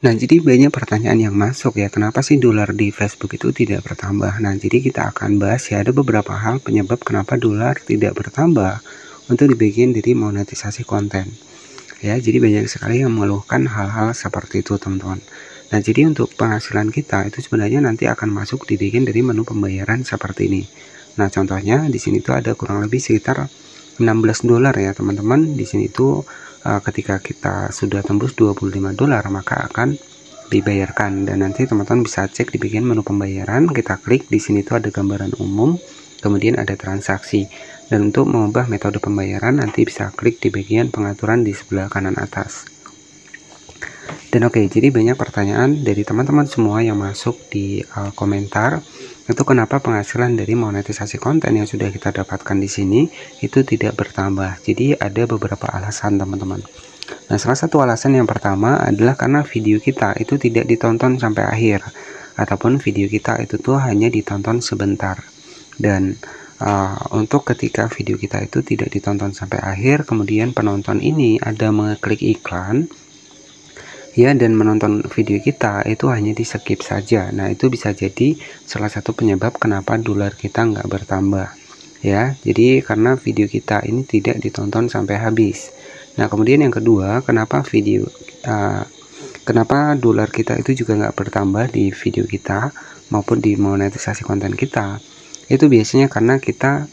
Nah, jadi banyak pertanyaan yang masuk ya, kenapa sih dolar di Facebook itu tidak bertambah? Nah, jadi kita akan bahas ya, ada beberapa hal penyebab kenapa dolar tidak bertambah untuk di bagian dari monetisasi konten. Ya, jadi banyak sekali yang mengeluhkan hal-hal seperti itu, teman-teman. Nah, jadi untuk penghasilan kita itu sebenarnya nanti akan masuk di bagian dari menu pembayaran seperti ini. Nah, contohnya di sini tuh ada kurang lebih sekitar 16 dolar ya, teman-teman. Di sini tuh ketika kita sudah tembus 25 dolar maka akan dibayarkan, dan nanti teman-teman bisa cek di bagian menu pembayaran, kita klik di sini tuh ada gambaran umum, kemudian ada transaksi, dan untuk mengubah metode pembayaran nanti bisa klik di bagian pengaturan di sebelah kanan atas. Dan oke, jadi banyak pertanyaan dari teman-teman semua yang masuk di komentar itu kenapa penghasilan dari monetisasi konten yang sudah kita dapatkan di sini itu tidak bertambah. Jadi ada beberapa alasan, teman-teman. Nah, salah satu alasan yang pertama adalah karena video kita itu tidak ditonton sampai akhir, ataupun video kita itu tuh hanya ditonton sebentar. Dan untuk ketika video kita itu tidak ditonton sampai akhir, kemudian penonton ini ada mengeklik iklan ya, dan menonton video kita itu hanya di skip saja. Nah, itu bisa jadi salah satu penyebab kenapa dolar kita nggak bertambah ya. Jadi karena video kita ini tidak ditonton sampai habis. Nah, kemudian yang kedua, kenapa dolar kita itu juga nggak bertambah di video kita maupun di monetisasi konten kita, itu biasanya karena kita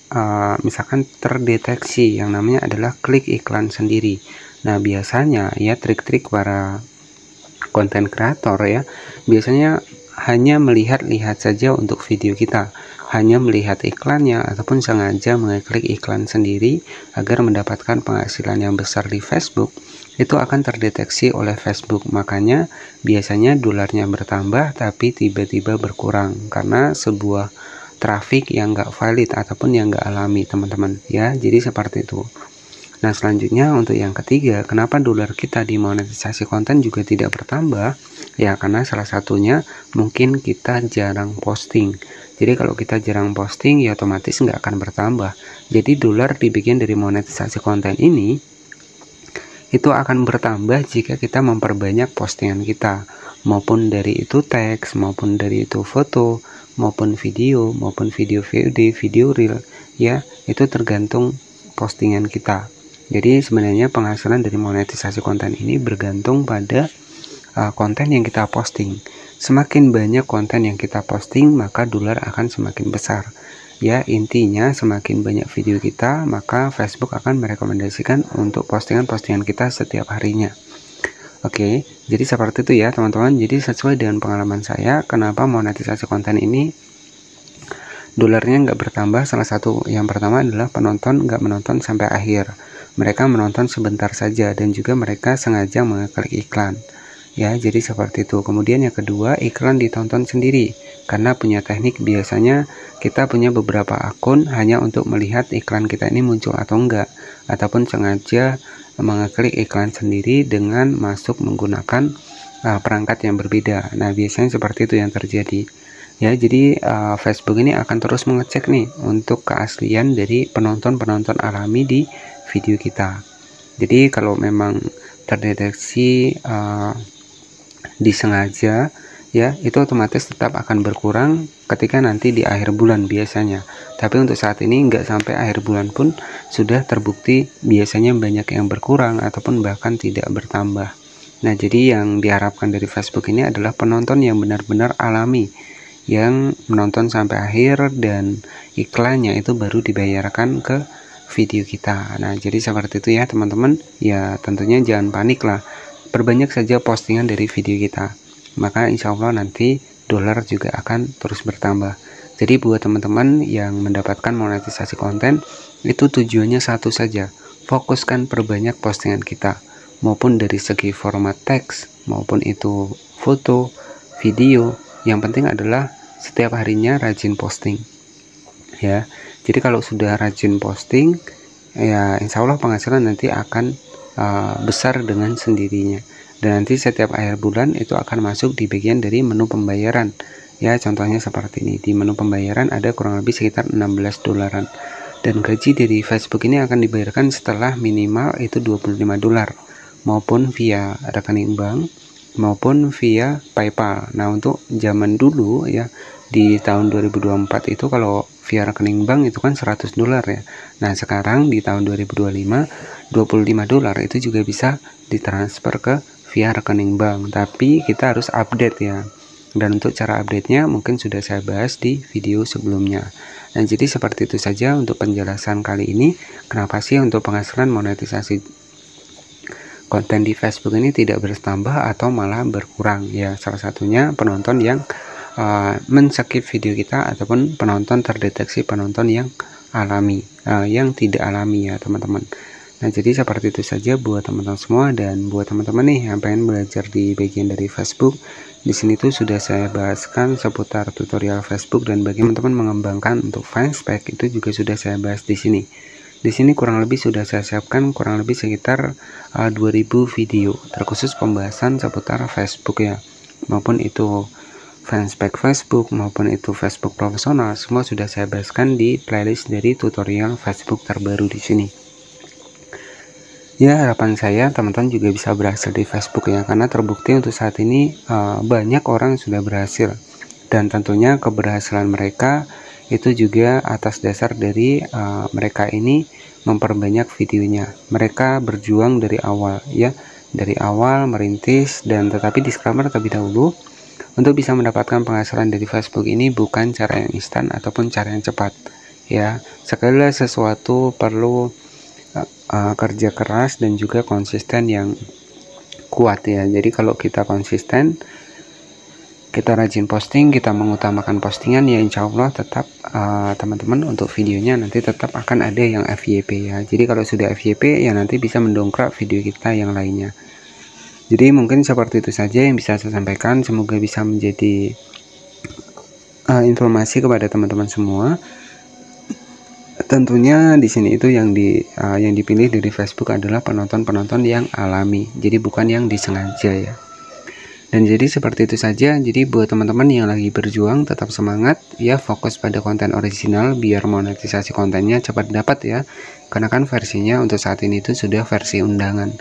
misalkan terdeteksi yang namanya adalah klik iklan sendiri. Nah, biasanya ya trik-trik para konten kreator ya, biasanya hanya melihat-lihat saja untuk video kita, hanya melihat iklannya ataupun sengaja mengeklik iklan sendiri agar mendapatkan penghasilan yang besar di Facebook, itu akan terdeteksi oleh Facebook. Makanya biasanya dolarnya bertambah tapi tiba-tiba berkurang karena sebuah traffic yang nggak valid ataupun yang nggak alami, teman-teman ya. Jadi seperti itu. Nah, selanjutnya untuk yang ketiga, kenapa dolar kita di monetisasi konten juga tidak bertambah? Ya, karena salah satunya mungkin kita jarang posting. Jadi kalau kita jarang posting ya otomatis nggak akan bertambah. Jadi dolar di bagian dari monetisasi konten ini itu akan bertambah jika kita memperbanyak postingan kita, maupun dari itu teks, maupun dari itu foto, maupun video VOD, video reel ya, itu tergantung postingan kita. Jadi sebenarnya penghasilan dari monetisasi konten ini bergantung pada konten yang kita posting. Semakin banyak konten yang kita posting, maka dolar akan semakin besar. Ya, intinya semakin banyak video kita, maka Facebook akan merekomendasikan untuk postingan-postingan kita setiap harinya. Oke, jadi seperti itu ya teman-teman. Jadi sesuai dengan pengalaman saya, kenapa monetisasi konten ini dolarnya nggak bertambah, salah satu yang pertama adalah penonton nggak menonton sampai akhir. Mereka menonton sebentar saja dan juga mereka sengaja mengeklik iklan. Ya, jadi seperti itu. Kemudian yang kedua, iklan ditonton sendiri. Karena punya teknik, biasanya kita punya beberapa akun hanya untuk melihat iklan kita ini muncul atau enggak, ataupun sengaja mengeklik iklan sendiri dengan masuk menggunakan perangkat yang berbeda. Nah, biasanya seperti itu yang terjadi. Ya, jadi Facebook ini akan terus mengecek nih untuk keaslian dari penonton-penonton alami di video kita. Jadi kalau memang terdeteksi disengaja ya, itu otomatis tetap akan berkurang ketika nanti di akhir bulan biasanya. Tapi untuk saat ini nggak sampai akhir bulan pun sudah terbukti biasanya banyak yang berkurang ataupun bahkan tidak bertambah. Nah, jadi yang diharapkan dari Facebook ini adalah penonton yang benar-benar alami, yang menonton sampai akhir dan iklannya itu baru dibayarkan ke video kita. Nah, jadi seperti itu ya teman-teman. Ya, tentunya jangan panik lah. Perbanyak saja postingan dari video kita. Maka insya Allah nanti dolar juga akan terus bertambah. Jadi buat teman-teman yang mendapatkan monetisasi konten, itu tujuannya satu saja. Fokuskan perbanyak postingan kita. Maupun dari segi format teks, maupun itu foto, video. Yang penting adalah setiap harinya rajin posting. Ya, jadi kalau sudah rajin posting, ya insya Allah penghasilan nanti akan besar dengan sendirinya. Dan nanti setiap akhir bulan itu akan masuk di bagian dari menu pembayaran. Ya, contohnya seperti ini. Di menu pembayaran ada kurang lebih sekitar 16 dolaran. Dan gaji dari Facebook ini akan dibayarkan setelah minimal itu 25 dolar. Maupun via rekening bank, maupun via PayPal. Nah, untuk zaman dulu ya, di tahun 2024 itu kalau via rekening bank itu kan $100 ya. Nah, sekarang di tahun 2025 $25 itu juga bisa ditransfer ke via rekening bank, tapi kita harus update ya. Dan untuk cara update-nya mungkin sudah saya bahas di video sebelumnya. Nah, jadi seperti itu saja untuk penjelasan kali ini. Kenapa sih untuk penghasilan monetisasi konten di Facebook ini tidak bertambah atau malah berkurang ya? Salah satunya penonton yang men-skip video kita, ataupun penonton terdeteksi penonton yang alami, yang tidak alami ya teman-teman. Nah, jadi seperti itu saja buat teman-teman semua. Dan buat teman-teman nih yang pengen belajar di bagian dari Facebook, di sini tuh sudah saya bahaskan seputar tutorial Facebook dan bagaimana teman-teman mengembangkan untuk fanspage itu juga sudah saya bahas di sini. Di sini kurang lebih sudah saya siapkan kurang lebih sekitar 2000 video terkhusus pembahasan seputar Facebook ya, maupun itu fanspage Facebook maupun itu Facebook profesional, semua sudah saya bahaskan di playlist dari tutorial Facebook terbaru di sini. Ya, harapan saya teman-teman juga bisa berhasil di Facebook ya, karena terbukti untuk saat ini banyak orang yang sudah berhasil, dan tentunya keberhasilan mereka itu juga atas dasar dari mereka ini memperbanyak videonya. Mereka berjuang dari awal ya, dari awal merintis. Dan tetapi disclaimer terlebih dahulu, untuk bisa mendapatkan penghasilan dari Facebook ini bukan cara yang instan ataupun cara yang cepat ya. Segala sesuatu perlu kerja keras dan juga konsisten yang kuat ya. Jadi kalau kita konsisten, kita rajin posting, kita mengutamakan postingan ya, insya Allah tetap teman-teman untuk videonya nanti tetap akan ada yang FYP ya. Jadi kalau sudah FYP ya nanti bisa mendongkrak video kita yang lainnya. Jadi mungkin seperti itu saja yang bisa saya sampaikan, semoga bisa menjadi informasi kepada teman-teman semua. Tentunya di sini itu yang dipilih dari Facebook adalah penonton-penonton yang alami, jadi bukan yang disengaja ya. Dan jadi seperti itu saja. Jadi buat teman-teman yang lagi berjuang, tetap semangat ya, fokus pada konten original biar monetisasi kontennya cepat dapat ya. Karena kan versinya untuk saat ini itu sudah versi undangan,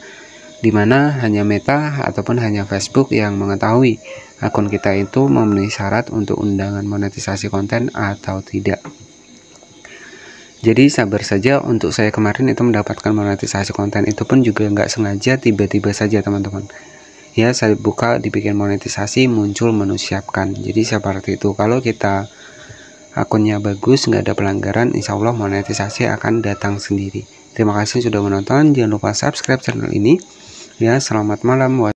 dimana hanya Meta ataupun hanya Facebook yang mengetahui akun kita itu memenuhi syarat untuk undangan monetisasi konten atau tidak. Jadi sabar saja. Untuk saya kemarin itu mendapatkan monetisasi konten itu pun juga nggak sengaja, tiba-tiba saja teman-teman ya. Saya buka dibikin monetisasi, muncul menu siapkan. Jadi seperti itu. Kalau kita akunnya bagus, nggak ada pelanggaran, insya Allah monetisasi akan datang sendiri. Terima kasih sudah menonton. Jangan lupa subscribe channel ini ya. Selamat malam.